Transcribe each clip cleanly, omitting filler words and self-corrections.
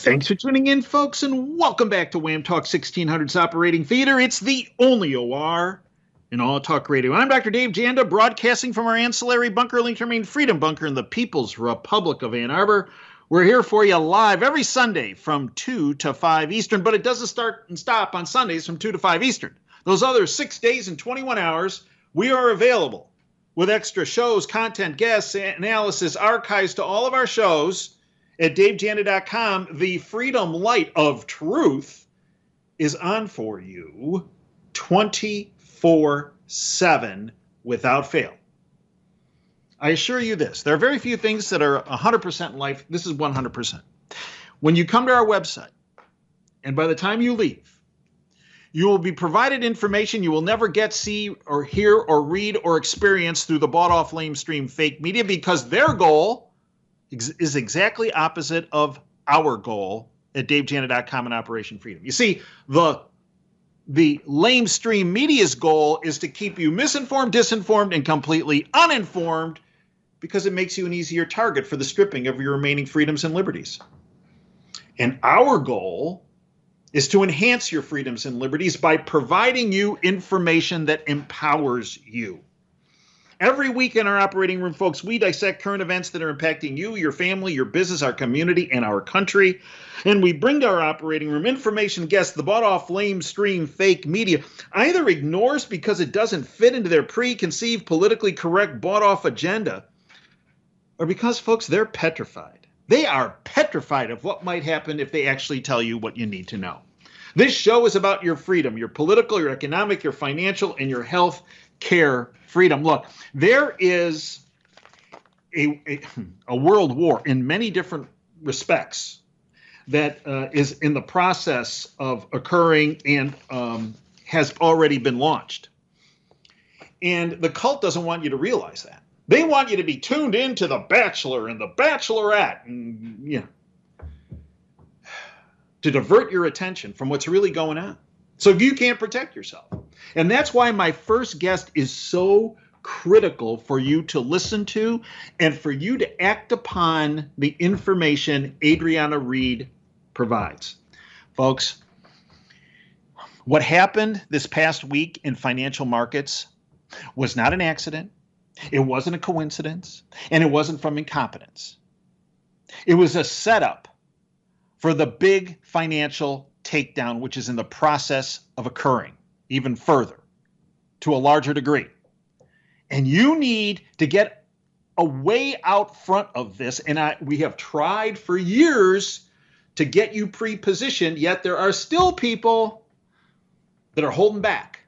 Thanks for tuning in, folks, and welcome back to Wham Talk 1600's Operating Theater. It's the only OR in all talk radio. I'm Dr. Dave Janda, broadcasting from our ancillary bunker linked to remain Freedom Bunker in the People's Republic of Ann Arbor. We're here for you live every Sunday from 2 to 5 Eastern, but it doesn't start and stop on Sundays from 2 to 5 Eastern. Those other 6 days and 21 hours, we are available with extra shows, content, guests, analysis, archives to all of our shows at davejanda.com. The Freedom Light of Truth is on for you 24/7 without fail. I assure you this, there are very few things that are 100% in life. This is 100%. When you come to our website, and by the time you leave, you will be provided information you will never get, see, or hear, or read, or experience through the bought-off lamestream fake media, because their goal is exactly opposite of our goal at davejanda.com and Operation Freedom. You see, the lamestream media's goal is to keep you misinformed, disinformed, and completely uninformed, because it makes you an easier target for the stripping of your remaining freedoms and liberties. And our goal is to enhance your freedoms and liberties by providing you information that empowers you. Every week in our operating room, folks, we dissect current events that are impacting you, your family, your business, our community, and our country. And we bring to our operating room information guests the bought-off lamestream fake media either ignores because it doesn't fit into their preconceived, politically correct, bought-off agenda, or because, folks, they're petrified. They are petrified of what might happen if they actually tell you what you need to know. This show is about your freedom, your political, your economic, your financial, and your health care freedom. Look, there is a world war in many different respects that is in the process of occurring and has already been launched. And the cult doesn't want you to realize that. They want you to be tuned into The Bachelor and The Bachelorette, and, you know, to divert your attention from what's really going on, so you can't protect yourself. And that's why my first guest is so critical for you to listen to and for you to act upon the information Adriana Reed provides. Folks, what happened this past week in financial markets was not an accident. It wasn't a coincidence, and it wasn't from incompetence. It was a setup for the big financial takedown, which is in the process of occurring even further to a larger degree. And you need to get a way out front of this. And we have tried for years to get you pre-positioned, yet there are still people that are holding back.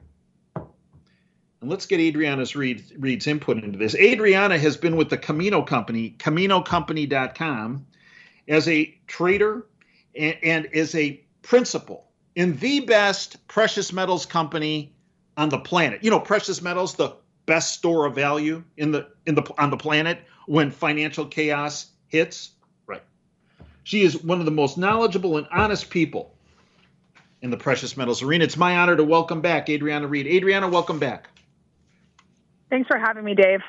And let's get Adriana Reed's input into this. Adriana has been with the Camino company, CaminoCompany.com, as a trader and as a principal in the best precious metals company on the planet. You know, precious metals, the best store of value on the planet when financial chaos hits. Right. She is one of the most knowledgeable and honest people in the precious metals arena. It's my honor to welcome back Adriana Reed. Adriana, welcome back. Thanks for having me, Dave.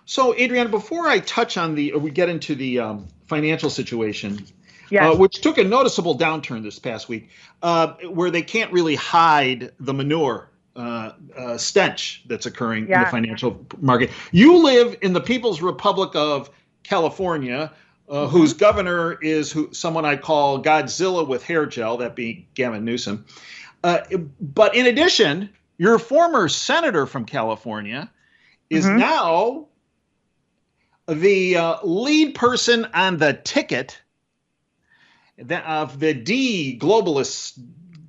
So, Adriana, before I touch on we get into the financial situation, yes, which took a noticeable downturn this past week, where they can't really hide the manure stench that's occurring in the financial market. You live in the People's Republic of California, whose governor is someone I call Godzilla with hair gel, that being Gavin Newsom. But in addition, your former senator from California is now the lead person on the ticket of the globalist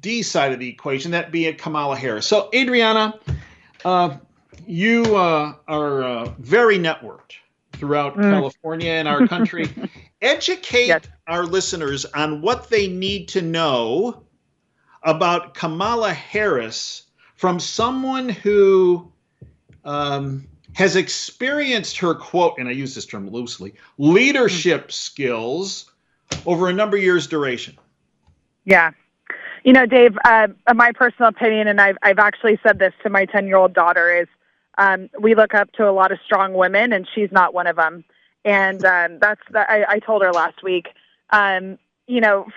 D side of the equation, that being Kamala Harris. So, Adriana, you are very networked throughout California and our country. Educate our listeners on what they need to know about Kamala Harris from someone who has experienced her, quote, and I use this term loosely, leadership skills over a number of years' duration. Yeah. You know, Dave, my personal opinion, and I've actually said this to my 10-year-old daughter, is we look up to a lot of strong women, and she's not one of them. And I told her last week,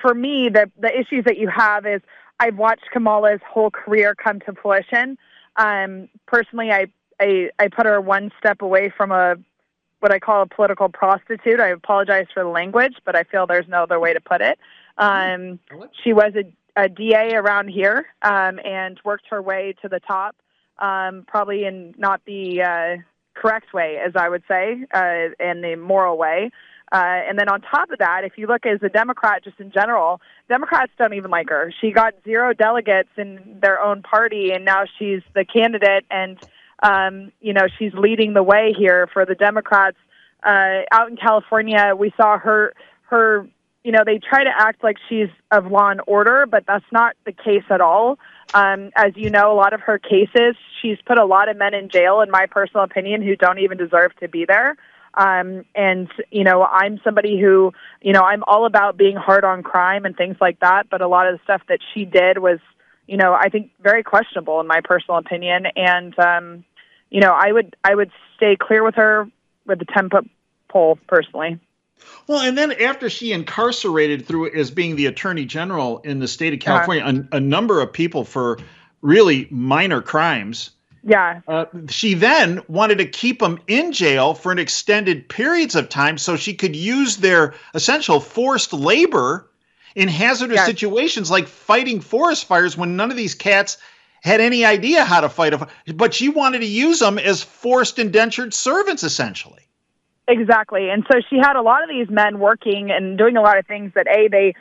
for me, the issues that you have is I've watched Kamala's whole career come to fruition. Personally, I put her one step away from what I call a political prostitute. I apologize for the language, but I feel there's no other way to put it. She was a DA around here and worked her way to the top, probably in not the correct way, as I would say, and the moral way. And then on top of that, if you look as a Democrat just in general, Democrats don't even like her. She got 0 delegates in their own party, and now she's the candidate, and she's leading the way here for the Democrats. Out in California, we saw her, they try to act like she's of law and order, but that's not the case at all. As you know, a lot of her cases, she's put a lot of men in jail, in my personal opinion, who don't even deserve to be there. I'm somebody who, I'm all about being hard on crime and things like that, but a lot of the stuff that she did was, I think very questionable in my personal opinion. And, I would stay clear with her with the 10-foot pole personally. Well, and then after she incarcerated through as being the attorney general in the state of California, a number of people for really minor crimes. Yeah. She then wanted to keep them in jail for an extended periods of time so she could use their essential forced labor in hazardous situations like fighting forest fires when none of these cats had any idea how to fight a fire. But she wanted to use them as forced indentured servants, essentially. Exactly. And so she had a lot of these men working and doing a lot of things that, they,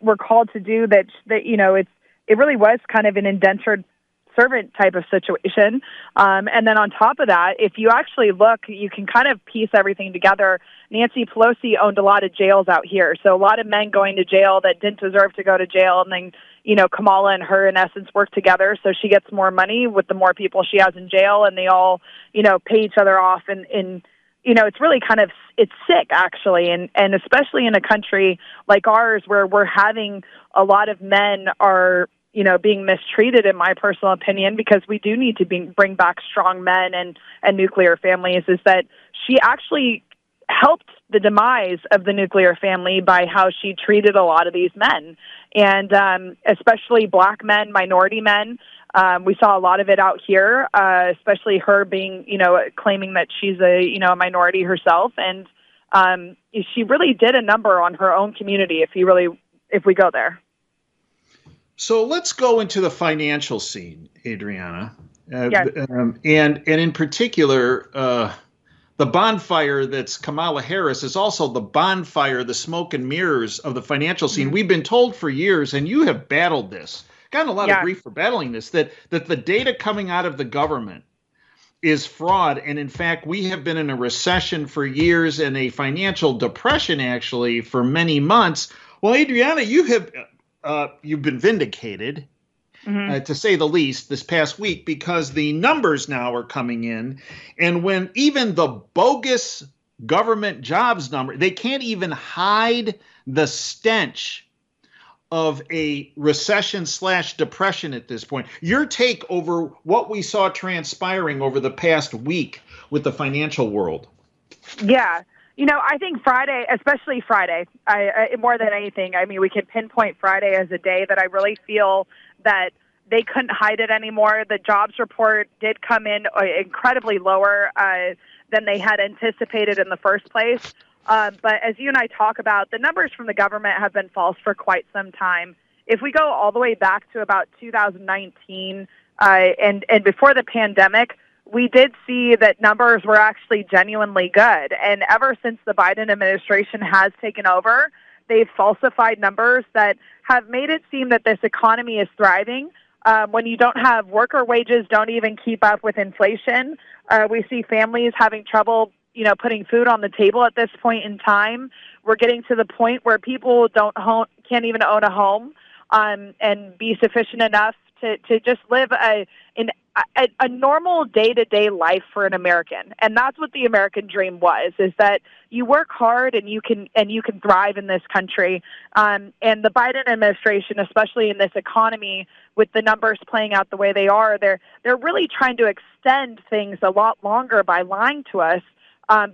were called to do that, it really was kind of an indentured servant type of situation. And then on top of that, if you actually look, you can kind of piece everything together. Nancy Pelosi owned a lot of jails out here. So a lot of men going to jail that didn't deserve to go to jail. And then, Kamala and her, in essence, work together. So she gets more money with the more people she has in jail, and they all, pay each other off. And it's really it's sick, actually. And especially in a country like ours where we're having a lot of men are, being mistreated, in my personal opinion, because we do need to bring back strong men and nuclear families, is that she actually helped the demise of the nuclear family by how she treated a lot of these men, and especially black men, minority men. We saw a lot of it out here, especially her being, claiming that she's a minority herself. And she really did a number on her own community, if we go there. So let's go into the financial scene, Adriana. Yes. And in particular, the bonfire that's Kamala Harris is also the bonfire, the smoke and mirrors of the financial scene. Mm-hmm. We've been told for years, and you have battled this, gotten a lot of grief for battling this, that the data coming out of the government is fraud. And in fact, we have been in a recession for years and a financial depression, actually, for many months. Well, Adriana, you've been vindicated, to say the least, this past week, because the numbers now are coming in. And when even the bogus government jobs number, they can't even hide the stench of a recession/depression at this point. Your take over what we saw transpiring over the past week with the financial world. Yeah. I think Friday, especially Friday, I more than anything, we can pinpoint Friday as a day that I really feel that they couldn't hide it anymore. The jobs report did come in incredibly lower than they had anticipated in the first place. But as you and I talk about, the numbers from the government have been false for quite some time. If we go all the way back to about 2019 and before the pandemic, we did see that numbers were actually genuinely good. And ever since the Biden administration has taken over, they've falsified numbers that have made it seem that this economy is thriving. When you don't have worker wages, don't even keep up with inflation. We see families having trouble, putting food on the table at this point in time. We're getting to the point where people can't even own a home and be sufficient enough to just live a normal day-to-day life for an American. And that's what the American dream was, is that you work hard and you can thrive in this country. And the Biden administration, especially in this economy, with the numbers playing out the way they are, they're really trying to extend things a lot longer by lying to us.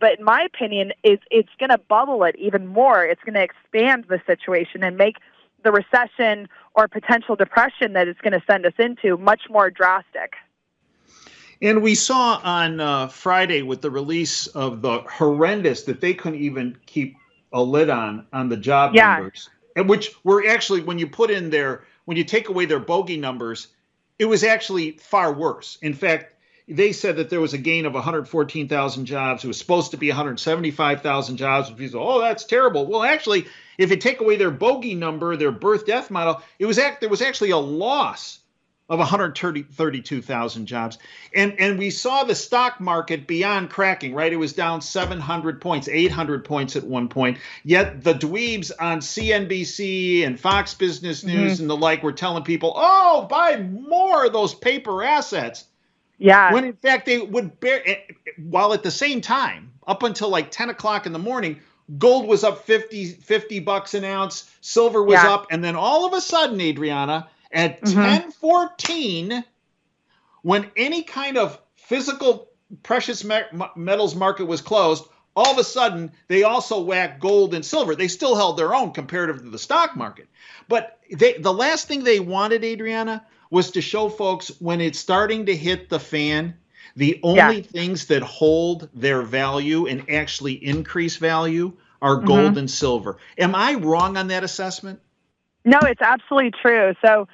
But in my opinion, it's going to bubble it even more. It's going to expand the situation and make the recession or potential depression that it's going to send us into much more drastic. And we saw on Friday with the release of the horrendous that they couldn't even keep a lid on the job numbers, and which were actually, when you take away their bogey numbers, it was actually far worse. In fact, they said that there was a gain of 114,000 jobs. It was supposed to be 175,000 jobs. People, oh, that's terrible. Well, actually, if you take away their bogey number, their birth-death model, there was actually a loss of 132,000 jobs. And we saw the stock market beyond cracking, right? It was down 700 points, 800 points at one point. Yet the dweebs on CNBC and Fox Business News and the like were telling people, oh, buy more of those paper assets. Yeah. When in fact they would while at the same time, up until like 10 o'clock in the morning, gold was up 50 bucks an ounce, silver was up, and then all of a sudden, Adriana, at 10:14, when any kind of physical precious metals market was closed, all of a sudden they also whacked gold and silver. They still held their own comparative to the stock market. But the last thing they wanted, Adriana, was to show folks when it's starting to hit the fan, the only things that hold their value and actually increase value are gold and silver. Am I wrong on that assessment? No, it's absolutely true. So,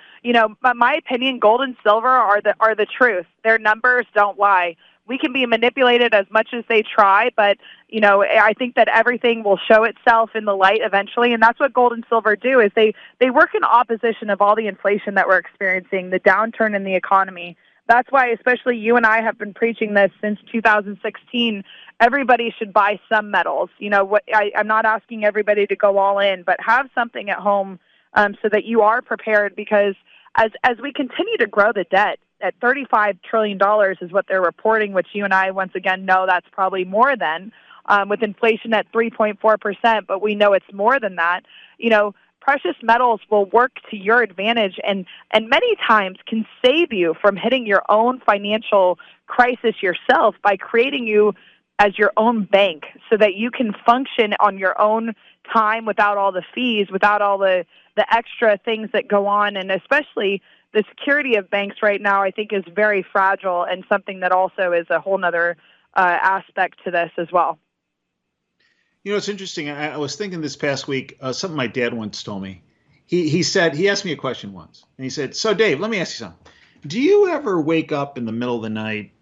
by my opinion, gold and silver are the truth. Their numbers don't lie. We can be manipulated as much as they try, but, I think that everything will show itself in the light eventually, and that's what gold and silver do, is they work in opposition of all the inflation that we're experiencing, the downturn in the economy. That's why, especially you and I have been preaching this since 2016, everybody should buy some metals. I'm not asking everybody to go all in, but have something at home so that you are prepared, because as we continue to grow the debt at $35 trillion is what they're reporting, which you and I once again know that's probably more than, with inflation at 3.4%, but we know it's more than that. Precious metals will work to your advantage and many times can save you from hitting your own financial crisis yourself by creating you as your own bank so that you can function on your own time without all the fees, without all the extra things that go on. And especially the security of banks right now, I think, is very fragile, and something that also is a whole nother aspect to this as well. It's interesting. I was thinking this past week, something my dad once told me. He asked me a question once, and he said, so Dave, let me ask you something. Do you ever wake up in the middle of the night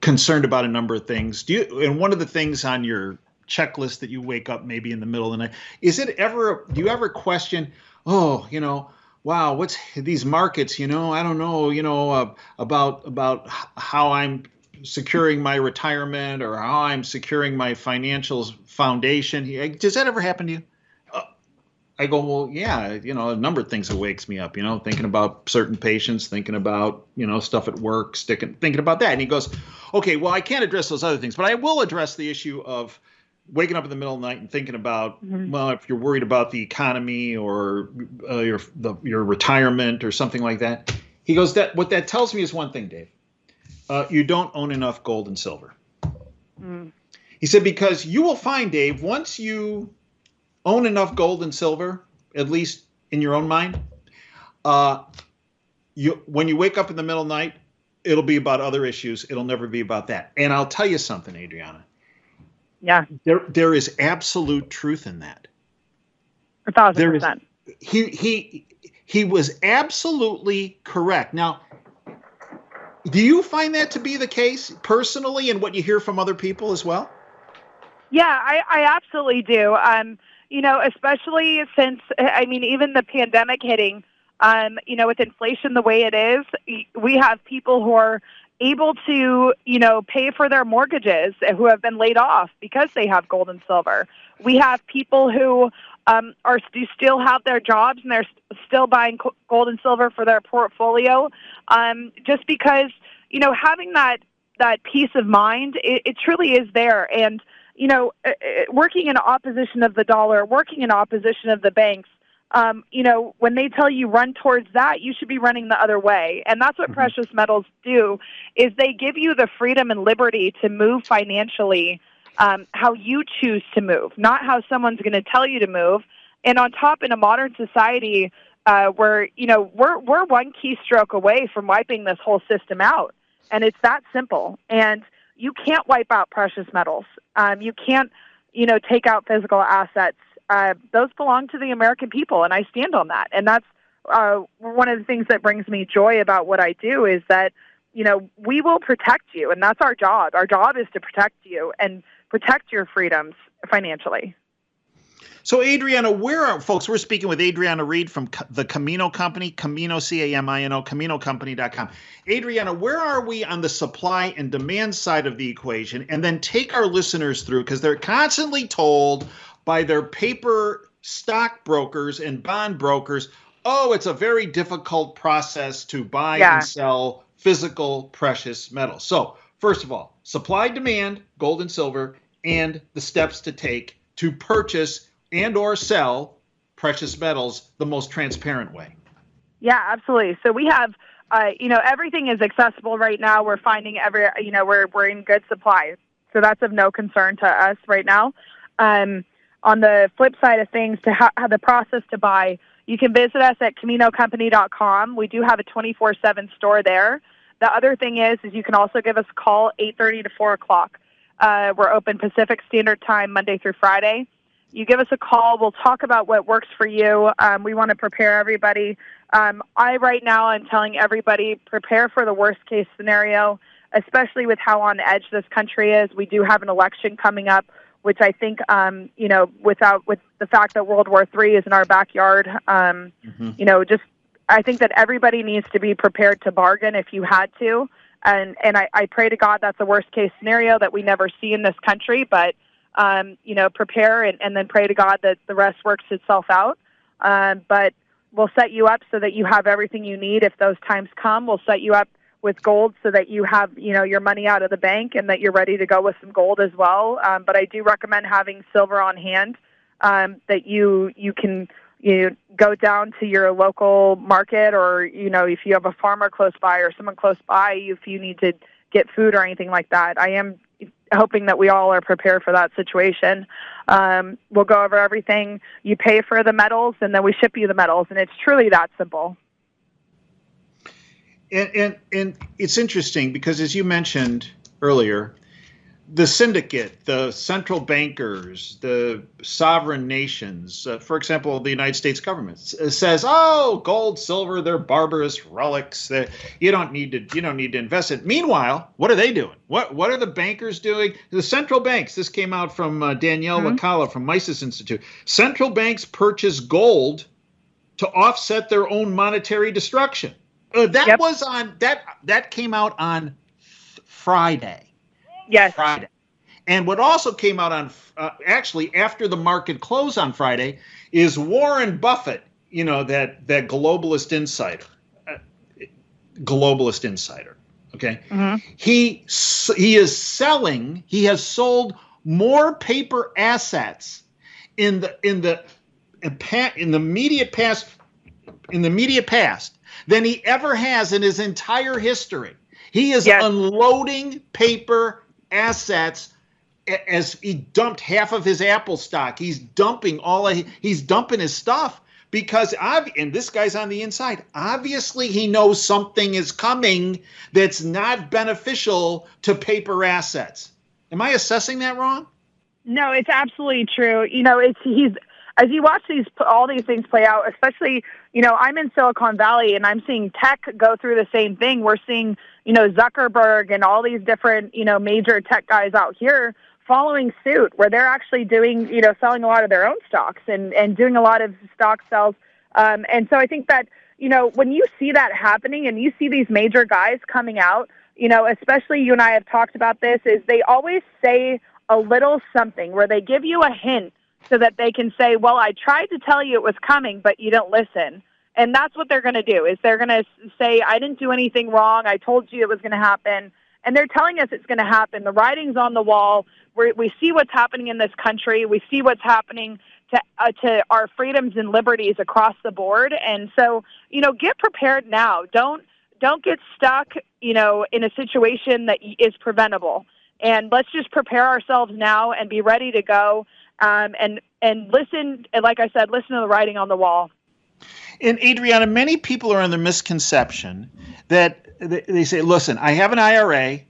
concerned about a number of things? And one of the things on your checklist that you wake up maybe in the middle of the night, do you ever question, wow, what's these markets, I don't know, about how I'm securing my retirement or how I'm securing my financial foundation. Does that ever happen to you? I go, well, yeah, a number of things that wakes me up, thinking about certain patients, thinking about, stuff at work, thinking about that. And he goes, okay, well, I can't address those other things, but I will address the issue of waking up in the middle of the night and thinking about, well, if you're worried about the economy or your retirement or something like that. He goes, what that tells me is one thing, Dave. You don't own enough gold and silver. He said, because you will find, Dave, once you own enough gold and silver, at least in your own mind, when you wake up in the middle of the night, it'll be about other issues. It'll never be about that. And I'll tell you something, Adriana. Yeah. There is absolute truth in that. 1,000%. He was absolutely correct. Now, do you find that to be the case personally, and what you hear from other people as well? Yeah, I absolutely do. Especially since, even the pandemic hitting, with inflation the way it is, we have people who are able to, pay for their mortgages who have been laid off because they have gold and silver. We have people who still have their jobs and they're still buying gold and silver for their portfolio, just because, having that peace of mind, it truly is there. And, working in opposition of the dollar, working in opposition of the banks, when they tell you run towards that, you should be running the other way. And that's what precious metals do, is they give you the freedom and liberty to move financially how you choose to move, not how someone's going to tell you to move. And on top, in a modern society where, we're one keystroke away from wiping this whole system out. And it's that simple. And you can't wipe out precious metals. You can't, take out physical assets. Those belong to the American people, and I stand on that. And that's one of the things that brings me joy about what I do, is that, we will protect you, and that's our job. Our job is to protect you and protect your freedoms financially. So, Adriana, we're speaking with Adriana Reed from the Camino Company, Camino, C-A-M-I-N-O, CaminoCompany.com. Adriana, where are we on the supply and demand side of the equation? And then take our listeners through, because they're constantly told by their paper stock brokers and bond brokers, oh, it's a very difficult process to buy and sell physical precious metals. So, first of all, supply, demand, gold and silver, and the steps to take to purchase and or sell precious metals the most transparent way. Yeah, absolutely. So we have, everything is accessible right now. We're finding we're in good supply. So that's of no concern to us right now. On the flip side of things, to how the process to buy, you can visit us at CaminoCompany.com. We do have a 24/7 store there. The other thing is you can also give us a call, 8:30 to 4 o'clock. We're open Pacific Standard Time, Monday through Friday. You give us a call. We'll talk about what works for you. We want to prepare everybody. Right now, I'm telling everybody, prepare for the worst case scenario, especially with how on edge this country is. We do have an election coming up, which I think, with the fact that World War III is in our backyard, I think that everybody needs to be prepared to bargain if you had to. And I pray to God that's the worst case scenario that we never see in this country, but prepare and then pray to God that the rest works itself out. But we'll set you up so that you have everything you need if those times come. We'll set you up with gold so that you have, your money out of the bank and that you're ready to go with some gold as well. But I do recommend having silver on hand, that you can go down to your local market, or, if you have a farmer close by or someone close by, if you need to get food or anything like that. I am hoping that we all are prepared for that situation. We'll go over everything. You pay for the metals, and then we ship you the metals, and it's truly that simple. And it's interesting because, as you mentioned earlier, the syndicate, the central bankers, the sovereign nations, for example, the United States government says, "Oh, gold, silver, they're barbarous relics. You don't need to invest it." Meanwhile, what are they doing? What are the bankers doing? The central banks. This came out from Danielle Lacala from Mises Institute. Central banks purchase gold to offset their own monetary destruction. That came out on Friday. Yes. Friday. And what also came out on actually after the market closed on Friday is Warren Buffett, that globalist insider. Okay. Mm-hmm. He has sold more paper assets in the immediate past than he ever has in his entire history. He is unloading paper assets as he dumped half of his Apple stock. He's dumping his stuff because and this guy's on the inside. Obviously, he knows something is coming that's not beneficial to paper assets. Am I assessing that wrong? No, it's absolutely true. As you watch all these things play out, especially, I'm in Silicon Valley and I'm seeing tech go through the same thing. We're seeing, Zuckerberg and all these different, major tech guys out here following suit, where they're actually doing, selling a lot of their own stocks and doing a lot of stock sales. And so I think that, when you see that happening and you see these major guys coming out, especially you and I have talked about this, is they always say a little something where they give you a hint so that they can say, well, I tried to tell you it was coming, but you didn't listen. And that's what they're going to do, is they're going to say, I didn't do anything wrong. I told you it was going to happen. And they're telling us it's going to happen. The writing's on the wall. We see what's happening in this country. We see what's happening to our freedoms and liberties across the board. And so, get prepared now. Don't get stuck, in a situation that is preventable. And let's just prepare ourselves now and be ready to go. And listen, like I said, listen to the writing on the wall. And Adriana, many people are under the misconception that they say, listen, I have an IRA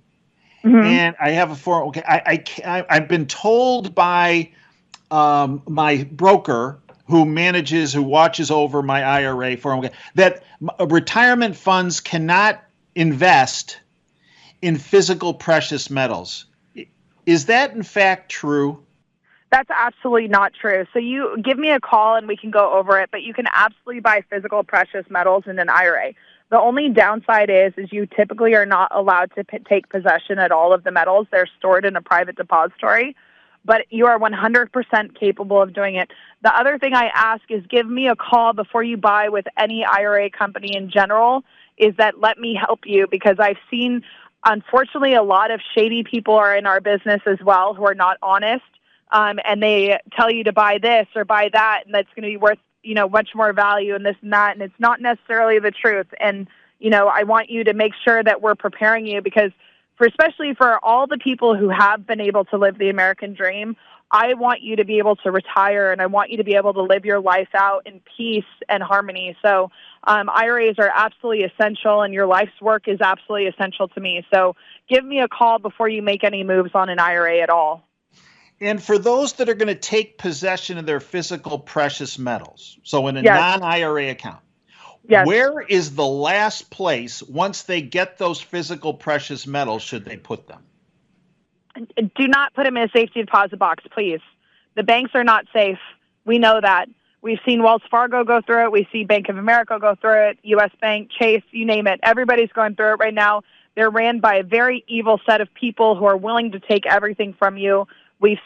and I have a 401k. I've been told by my broker who watches over my IRA 401k that retirement funds cannot invest in physical precious metals. Is that in fact true? That's absolutely not true. So you give me a call and we can go over it, but you can absolutely buy physical precious metals in an IRA. The only downside is you typically are not allowed to take possession at all of the metals. They're stored in a private depository, but you are 100% capable of doing it. The other thing I ask is give me a call before you buy with any IRA company in general, is that let me help you, because I've seen, unfortunately, a lot of shady people are in our business as well who are not honest. And they tell you to buy this or buy that, and that's going to be worth, much more value and this and that, and it's not necessarily the truth. And, I want you to make sure that we're preparing you, because especially for all the people who have been able to live the American dream, I want you to be able to retire, and I want you to be able to live your life out in peace and harmony. So IRAs are absolutely essential, and your life's work is absolutely essential to me. So give me a call before you make any moves on an IRA at all. And for those that are going to take possession of their physical precious metals, so in a non-IRA account, where is the last place, once they get those physical precious metals, should they put them? Do not put them in a safety deposit box, please. The banks are not safe. We know that. We've seen Wells Fargo go through it. We see Bank of America go through it, U.S. Bank, Chase, you name it. Everybody's going through it right now. They're ran by a very evil set of people who are willing to take everything from you. We've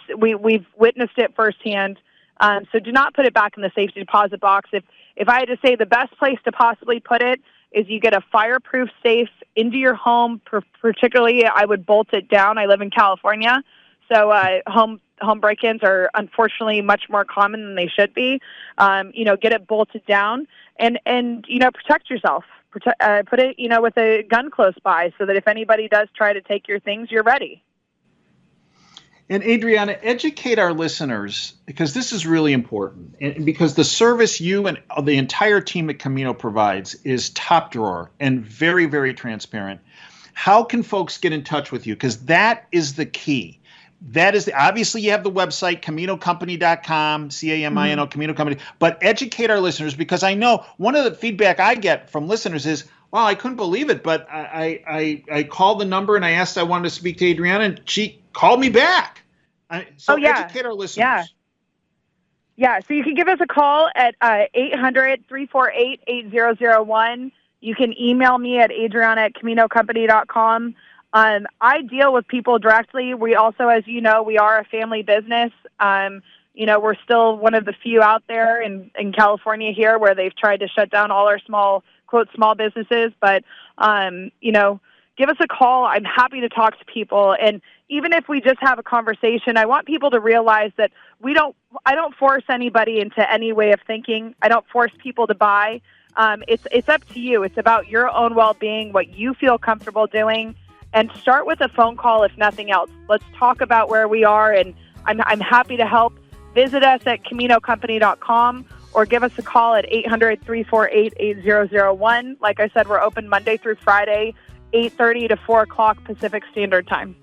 witnessed it firsthand. So do not put it back in the safety deposit box. If I had to say the best place to possibly put it is you get a fireproof safe into your home. Particularly, I would bolt it down. I live in California, so home break-ins are unfortunately much more common than they should be. Get it bolted down and protect yourself. Put it with a gun close by, so that if anybody does try to take your things, you're ready. And Adriana, educate our listeners, because this is really important, and because the service you and the entire team at Camino provides is top drawer and very, very transparent. How can folks get in touch with you? Because that is the key. Obviously you have the website, CaminoCompany.com, CAMINO, Camino Company, but educate our listeners, because I know one of the feedback I get from listeners is, wow, I couldn't believe it, but I called the number and I asked, I wanted to speak to Adriana, and she called me back. Educate our listeners. Yeah. So you can give us a call at 800-348-8001. You can email me at adriana@caminocompany.com. I deal with people directly. We also, as you know, we are a family business. We're still one of the few out there in California here where they've tried to shut down all our small businesses. But, give us a call. I'm happy to talk to people. And even if we just have a conversation, I want people to realize that I don't force anybody into any way of thinking. I don't force people to buy. It's up to you. It's about your own well-being, what you feel comfortable doing, and start with a phone call if nothing else. Let's talk about where we are, and I'm happy to help. Visit us at CaminoCompany.com or give us a call at 800-348-8001. Like I said, we're open Monday through Friday, 8:30 to 4 o'clock Pacific Standard Time.